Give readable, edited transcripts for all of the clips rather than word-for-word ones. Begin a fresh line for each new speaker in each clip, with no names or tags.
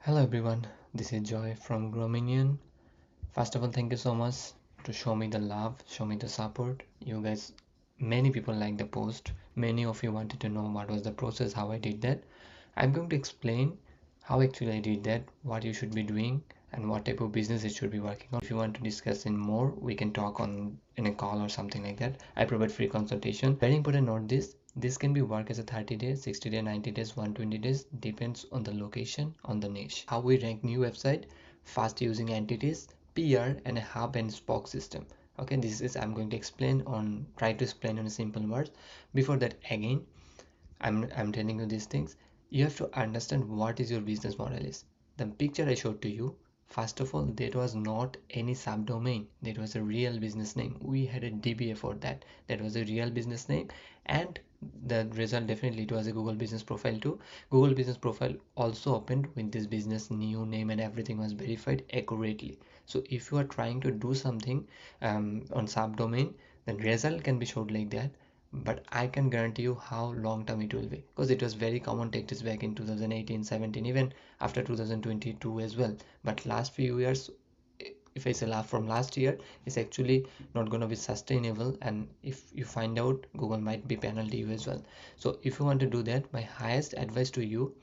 Hello everyone, this is Joy from Grominian. First of all, thank you so much to show me the love, show me the support. You guys, many people like the post. Many of you wanted to know what was the process, how I did that. I'm going to explain how actually I did that, what you should be doing, and what type of business it should be working on. If you want to discuss in more, we can talk on in a call or something like that. I provide free consultation. Very important, note this can be work as a 30 days, 60 days, 90 days, 120 days, depends on the location, on the niche. How we rank new website, fast using entities, PR, and a hub and spoke system. Okay, this is I'm going to try to explain in simple words. Before that, again, I'm telling you these things. You have to understand what is your business model is. The picture I showed to you, first of all, that was not any subdomain. That was a real business name. We had a DBA for that. That was a real business name, and the result definitely it was a Google business profile too. Google business profile also opened with this business new name and everything was verified accurately. So if you are trying to do something on subdomain, then result can be showed like that, but I can guarantee you how long term it will be, because it was very common tactics back in 2018, 17, even after 2022 as well. But last few years, if I say from last year, it's actually not going to be sustainable, and if you find out, Google might be penalty you as well. So if you want to do that, my highest advice to you,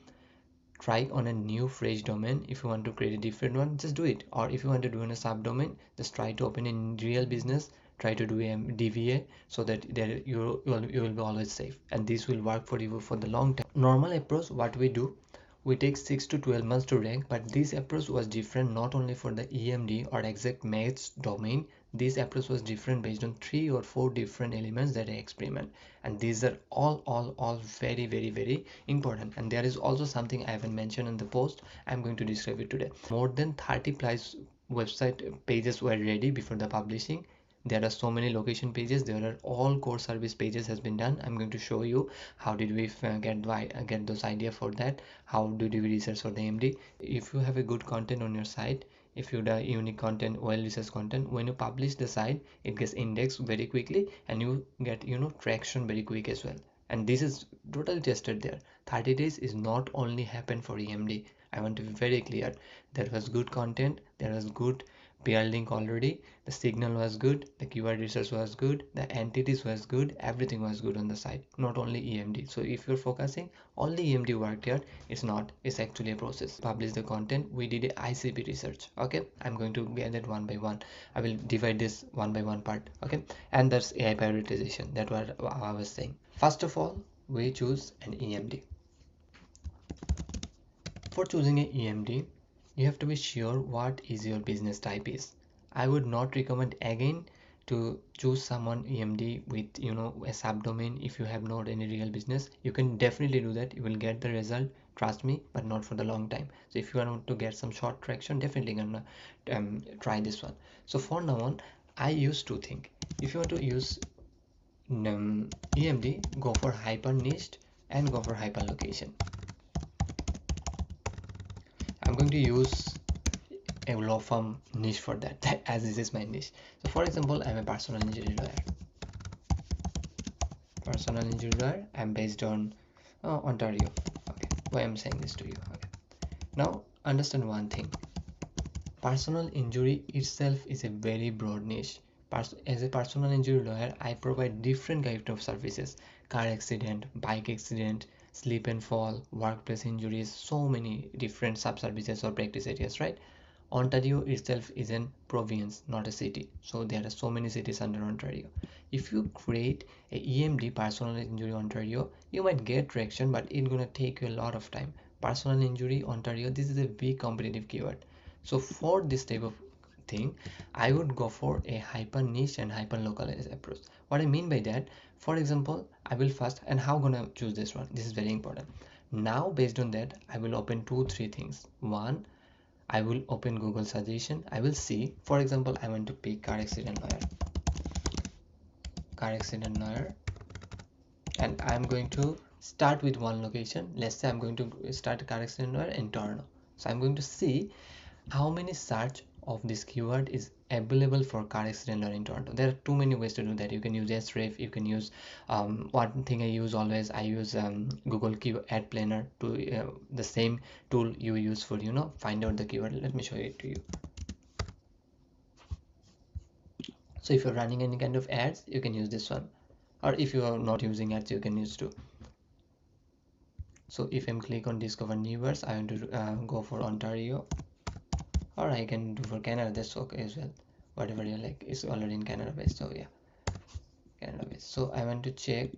try on a new fresh domain. If you want to create a different one, just do it. Or if you want to do in a subdomain, just try to open a real business, try to do a DVA, so that there you will be always safe, and this will work for you for the long term. Normal approach, what we do, we take 6 to 12 months to rank, but this approach was different not only for the EMD or exact match domain. This approach was different based on 3 or 4 different elements that I experiment, and these are all very important. And there is also something I haven't mentioned in the post. I'm going to describe it today. More than 30 plus website pages were ready before the publishing. There are so many location pages, there are all core service pages has been done. I'm going to show you how did we get those idea for that, how did we research for the MD. If you have a good content on your site, if you do unique content, well researched content, when you publish the site, it gets indexed very quickly and you get traction very quick as well. And this is totally tested there. 30 days is not only happen for EMD. I want to be very clear. There was good content, there was good PR link already, the signal was good, the keyword research was good, the entities was good, everything was good on the site, not only EMD. So if you're focusing only EMD worked here, it's not, it's actually a process. Publish the content, we did a ICP research. Okay, I'm going to get that one by one. I will divide this one by one part. Okay, and that's AI prioritization, that what I was saying. First of all, we choose an EMD. For choosing an EMD, you have to be sure what is your business type is. I would not recommend again to choose someone EMD with a subdomain. If you have not any real business, you can definitely do that, you will get the result, trust me, but not for the long time. So if you want to get some short traction, definitely gonna try this one. So for now on, I use two things. If you want to use EMD, go for hyper niche and go for hyper location. I'm going to use a law firm niche for that as this is my niche. So for example, I'm a personal injury lawyer. I'm based on Ontario. Okay, why I'm saying this to you. Okay, now understand one thing. Personal injury itself is a very broad niche. As a personal injury lawyer, I provide different kind of services: car accident, bike accident, slip and fall, workplace injuries, so many different sub-services or practice areas, right? Ontario itself is a province, not a city. So there are so many cities under Ontario. If you create a EMD, personal injury Ontario, you might get traction, but it's gonna take you a lot of time. Personal injury Ontario, this is a big competitive keyword. So for this type of thing, I would go for a hyper niche and hyper localized approach. What I mean by that, for example, I will first, and how gonna choose this one? This is very important. Now based on that, I will open 2-3 things. One, I will open Google suggestion. I will see, for example, I want to pick car accident lawyer, and I'm going to start with one location. Let's say I'm going to start a car accident lawyer in Toronto. So I'm going to see how many search of this keyword is available for car accident lawyer in Toronto. There are too many ways to do that. You can use Href, you can use one thing I use always, I use Google keyword ad planner to the same tool you use for find out the keyword. Let me show it to you. So if you're running any kind of ads, you can use this one, or if you are not using ads, you can use too. So if I'm click on discover neighbors, I want to go for Ontario, or I can do for Canada. That's okay as well, whatever you like. It's already in Canada based, so yeah, Canada based. So I want to check,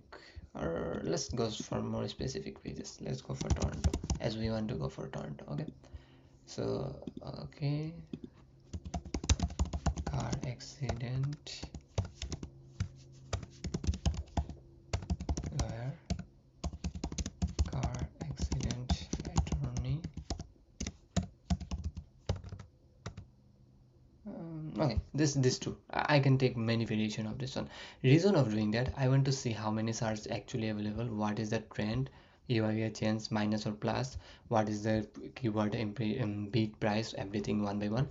or let's go for more specific pages. Let's go for Toronto, as we want to go for Toronto. Okay, so okay, car accident lawyer, car accident attorney. Okay, this too, I can take many variation of this one. Reason of doing that, I want to see how many search actually available, what is the trend, UI change minus or plus, what is the keyword beat price, everything one by one.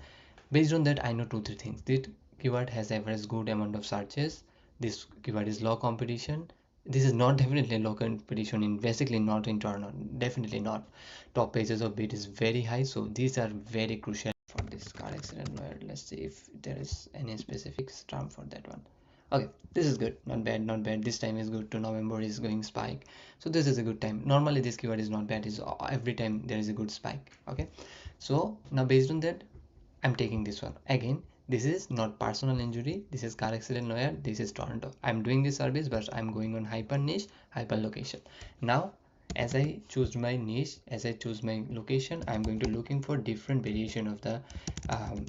Based on that, I know 2-3 things. This keyword has average good amount of searches, this keyword is low competition. This is not definitely low competition in, basically not in Toronto, definitely not. Top pages of bid is very high, so these are very crucial for this car accident lawyer. Let's see if there is any specific term for that one. Okay, this is good, not bad, not bad. This time is good. To November is going spike, so this is a good time. Normally this keyword is not bad, is every time there is a good spike. Okay, so now based on that, I'm taking this one. Again, this is not personal injury, this is car accident lawyer, this is Toronto. I'm doing this service, but I'm going on hyper niche, hyper location. Now as I choose my niche, as I choose my location, I'm going to looking for different variation of the um,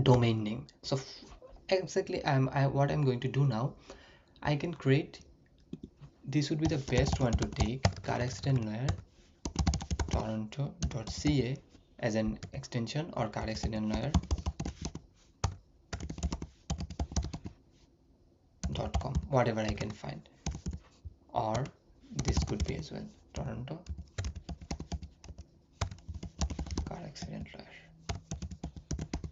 domain name. So exactly what I'm going to do now, I can create, this would be the best one to take, car accident lawyer toronto.ca as an extension, or car accident lawyer.com, whatever I can find, or this could be as well, Toronto car accident lawyer.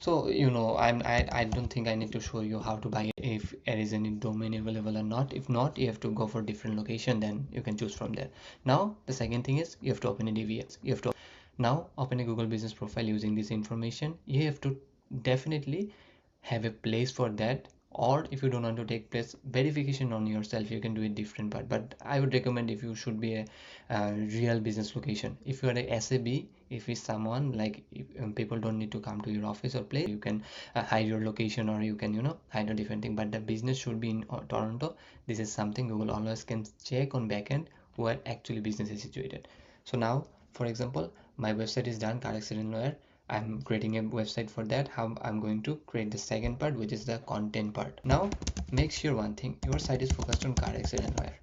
So I don't think I need to show you how to buy it, if there is any domain available or not. If not, you have to go for different location, then you can choose from there. Now the second thing is, you have to open a DVS. You have to now open a Google business profile using this information. You have to definitely have a place for that, or if you don't want to take place verification on yourself, you can do it different part. But I would recommend, if you should be a real business location, if you are a SAB, if it's someone like, if, people don't need to come to your office or place, you can hide your location, or you can hide a different thing, but the business should be in Toronto. This is something Google always can check on backend where actually business is situated. So now, for example, my website is done, car accident lawyer. I'm creating a website for that. How I'm going to create the second part, which is the content part. Now make sure one thing, your site is focused on car accident lawyer,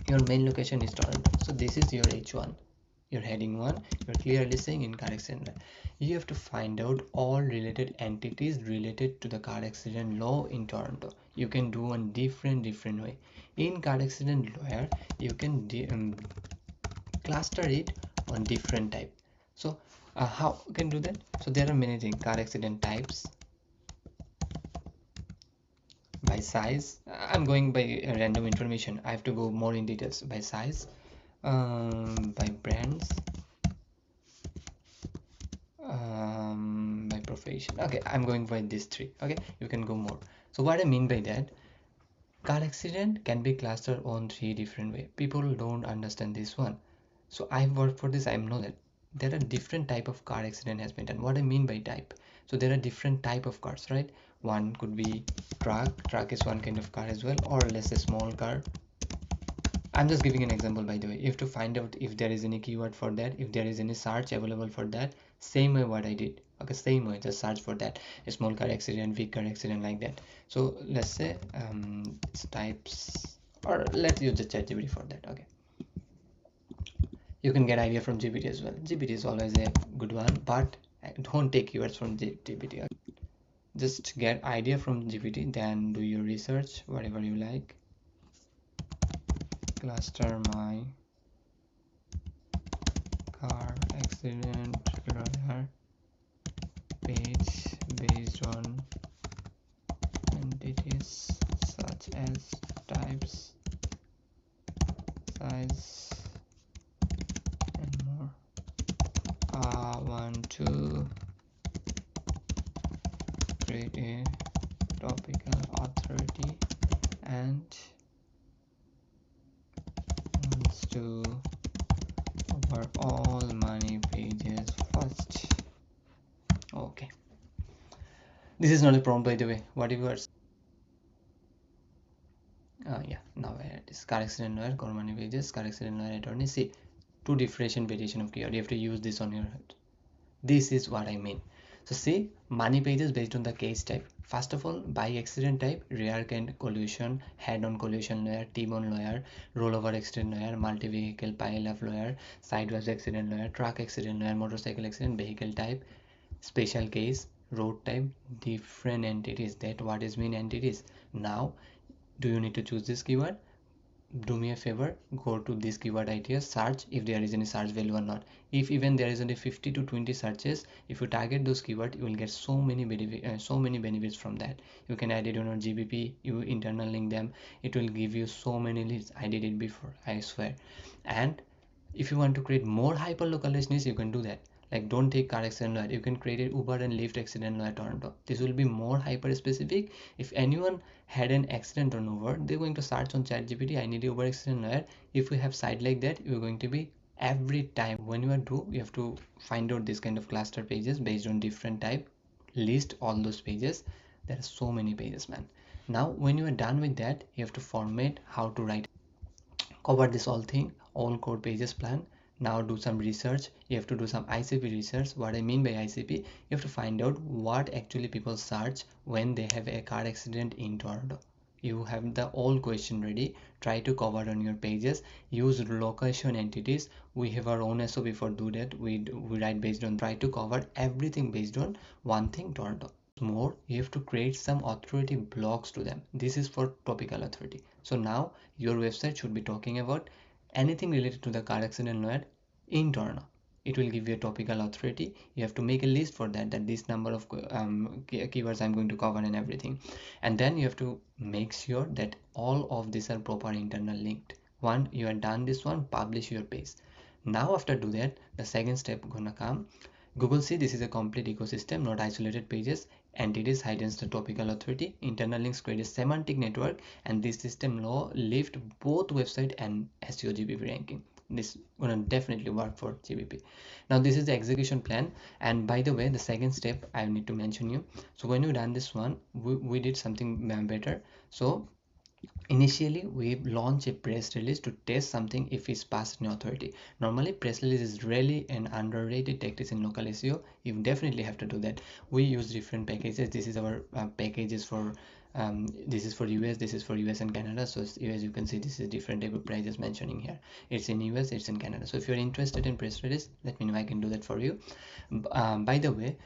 your main location is Toronto, so this is your H1, your heading 1, you're clearly saying in car accident law. You have to find out all related entities related to the car accident law in Toronto. You can do one different way. In car accident lawyer, you can cluster it on different type. So how you can do that? So there are many things, car accident types, by size. I'm going by random information, I have to go more in details. By size, by brands, by profession. Okay, I'm going by these three. Okay, you can go more. So what I mean by that, car accident can be clustered on 3 different way. People don't understand this one, so I've worked for this. I know that there are different type of car accident has been done. What I mean by type, so there are different type of cars, right? One could be truck is one kind of car as well, or let's say small car. I'm just giving an example, by the way. You have to find out if there is any keyword for that, if there is any search available for that. Same way what I did. Okay, same way, just search for that. A small car accident, big car accident, like that. So let's say it's types, or let's use the ChatGPT for that. Okay. You can get idea from GPT as well. GPT is always a good one, but don't take keywords from GPT. Just get idea from GPT, then do your research, whatever you like. Cluster my car accident lawyer page based on entities such as types, size, and more. 1 to create a topical authority and wants to cover all money pages first. Okay, this is not a prompt, by the way. What if you are yeah, now it is car accident lawyer, cover money pages, car accident lawyer, attorney. See, two differentiation variation of keyword. You have to use this on your head. This is what I mean. So see, money pages based on the case type. First of all, by accident type, rear end collision, head-on collision lawyer, T-bone lawyer, rollover accident lawyer, multi-vehicle pile-up lawyer, sideways accident lawyer, truck accident lawyer, motorcycle accident, vehicle type, special case, road type, different entities. That what is mean entities. Now, do you need to choose this keyword? Do me a favor, go to this keyword idea, search if there is any search value or not. If even there is only 50 to 20 searches, if you target those keywords, you will get so many benefits from that. You can add it on your GBP, you internal link them, it will give you so many leads. I did it before, I swear. And if you want to create more hyper localized niche, you can do that. Like, don't take car accident lawyer, you can create an Uber and Lyft accident lawyer Toronto. This will be more hyper specific. If anyone had an accident on Uber, they're going to search on ChatGPT, I need a Uber accident lawyer. If we have site like that, you're going to be every time when you are you have to find out this kind of cluster pages based on different type, list all those pages. There are so many pages, man. Now when you are done with that, you have to format how to write, cover this all thing, all code pages plan. Now do some research. You have to do some ICP research. What I mean by ICP, you have to find out what actually people search when they have a car accident in Toronto. You have the all question ready, try to cover on your pages, use location entities. We have our own SOP for do that. We write based on, try to cover everything based on one thing, Toronto. More, you have to create some authority blocks to them. This is for topical authority. So now your website should be talking about anything related to the car accident lawyer in Toronto. It will give you a topical authority. You have to make a list for that, that this number of keywords I'm going to cover and everything. And then you have to make sure that all of these are proper internal linked. One, you are done this one, publish your page. Now after do that, the second step gonna come. Google see this is a complete ecosystem, not isolated pages. Entities hidden the topical authority. Internal links create a semantic network, and this system law lift both website and SEO GBP ranking. This gonna definitely work for GBP. Now this is the execution plan. And by the way, the second step I need to mention you. So when you done this one, we did something better. So initially, we launch a press release to test something if it's passed in authority. Normally, press release is really an underrated tactic in local SEO. You definitely have to do that. We use different packages. This is our packages for this is for US, this is for US and Canada. So as you can see, this is different type of prices mentioning here. It's in US, it's in Canada. So if you're interested in press release, let me know, I can do that for you. By the way,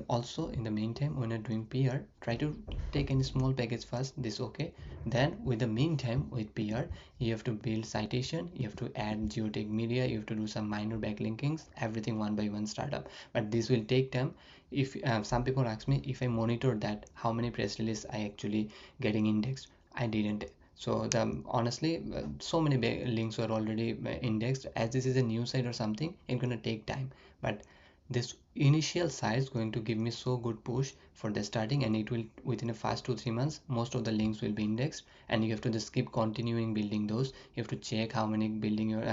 also in the meantime, when you're doing PR, try to take any small package first. This okay. Then with the meantime with PR, you have to build citation, you have to add geotag media, you have to do some minor backlinkings, everything one by one startup. But this will take time. If some people ask me if I monitor that how many press release I actually getting indexed, I didn't. So the honestly, so many links were already indexed. As this is a new site or something, it's gonna take time. But this initial site is going to give me so good push for the starting, and it will within a fast 2-3 months most of the links will be indexed, and you have to just keep continuing building those. You have to check how many building your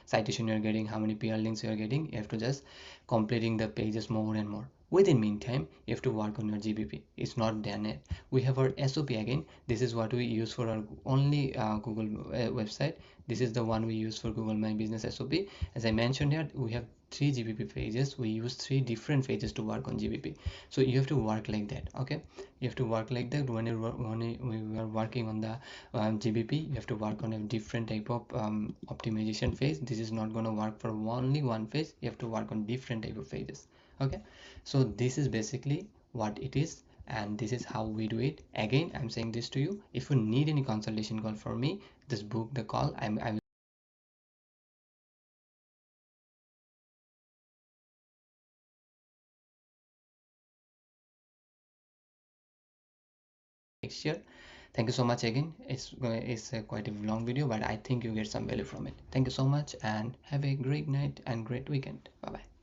citation you're getting, how many PR links you're getting. You have to just completing the pages more and more. Within meantime, you have to work on your GBP. It's not done yet. We have our SOP again. This is what we use for our only Google website. This is the one we use for Google My Business SOP. As I mentioned here, we have 3 GBP pages. We use 3 different pages to work on GBP. So you have to work like that. Okay, you have to work like that. When we are working on the GBP, you have to work on a different type of optimization phase. This is not going to work for only one phase. You have to work on different type of phases. Okay, so this is basically what it is, and this is how we do it. Again, I'm saying this to you, if you need any consultation call for me, just book the call. I next year. Thank you so much again. It's quite a long video, but I think you get some value from it. Thank you so much and have a great night and great weekend. Bye bye.